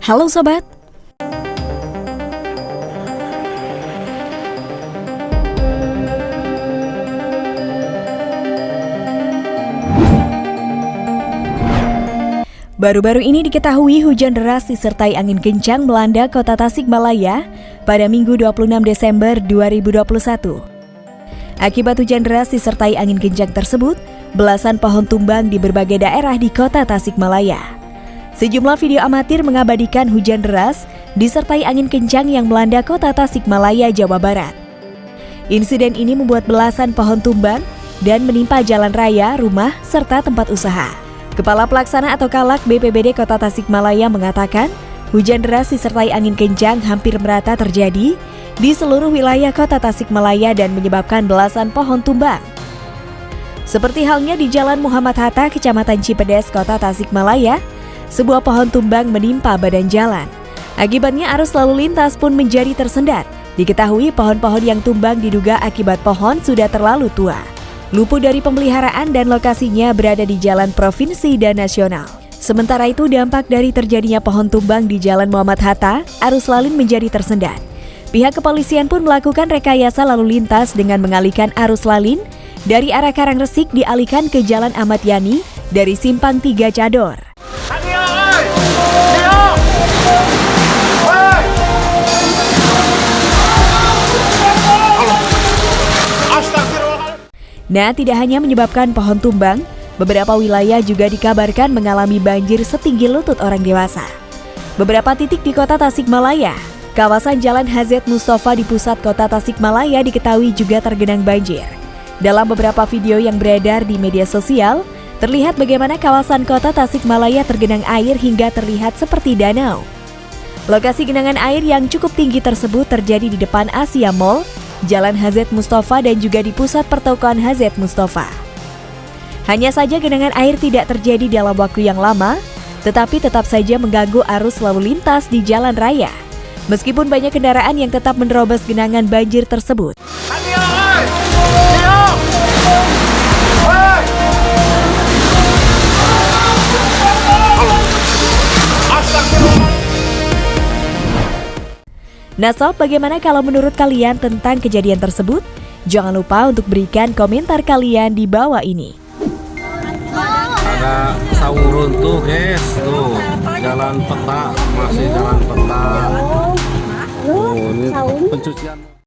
Halo Sobat, baru-baru ini diketahui hujan deras disertai angin kencang melanda kota Tasikmalaya pada Minggu 26 Desember 2021. Akibat hujan deras disertai angin kencang tersebut, belasan pohon tumbang di berbagai daerah di kota Tasikmalaya. Sejumlah video amatir mengabadikan hujan deras disertai angin kencang yang melanda kota Tasikmalaya, Jawa Barat. Insiden ini membuat belasan pohon tumbang dan menimpa jalan raya, rumah, serta tempat usaha. Kepala Pelaksana atau Kalak BPBD Kota Tasikmalaya mengatakan, hujan deras disertai angin kencang hampir merata terjadi di seluruh wilayah Kota Tasikmalaya dan menyebabkan belasan pohon tumbang. Seperti halnya di Jalan Muhammad Hatta, Kecamatan Cipedes, Kota Tasikmalaya, sebuah pohon tumbang menimpa badan jalan. Akibatnya arus lalu lintas pun menjadi tersendat. Diketahui pohon-pohon yang tumbang diduga akibat pohon sudah terlalu tua, luput dari pemeliharaan dan lokasinya berada di jalan provinsi dan nasional. Sementara itu, dampak dari terjadinya pohon tumbang di Jalan Muhammad Hatta, arus lalu menjadi tersendat. Pihak kepolisian pun melakukan rekayasa lalu lintas dengan mengalihkan arus lalin dari arah Karangresik dialihkan ke Jalan Ahmad Yani dari Simpang 3 Cador. Nah, tidak hanya menyebabkan pohon tumbang, beberapa wilayah juga dikabarkan mengalami banjir setinggi lutut orang dewasa. Beberapa titik di kota Tasikmalaya, kawasan Jalan HZ Mustafa di pusat kota Tasikmalaya diketahui juga tergenang banjir. Dalam beberapa video yang beredar di media sosial, terlihat bagaimana kawasan kota Tasikmalaya tergenang air hingga terlihat seperti danau. Lokasi genangan air yang cukup tinggi tersebut terjadi di depan Asia Mall, Jalan HZ Mustafa dan juga di pusat pertokoan HZ Mustafa. Hanya saja genangan air tidak terjadi dalam waktu yang lama, tetapi tetap saja mengganggu arus lalu lintas di jalan raya. Meskipun banyak kendaraan yang tetap menerobos genangan banjir tersebut. Nah Sob, bagaimana kalau menurut kalian tentang kejadian tersebut? Jangan lupa untuk berikan komentar kalian di bawah ini. Ada sawurun tuh guys, tuh jalan peta, masih jalan peta. Oh, ini pencucian.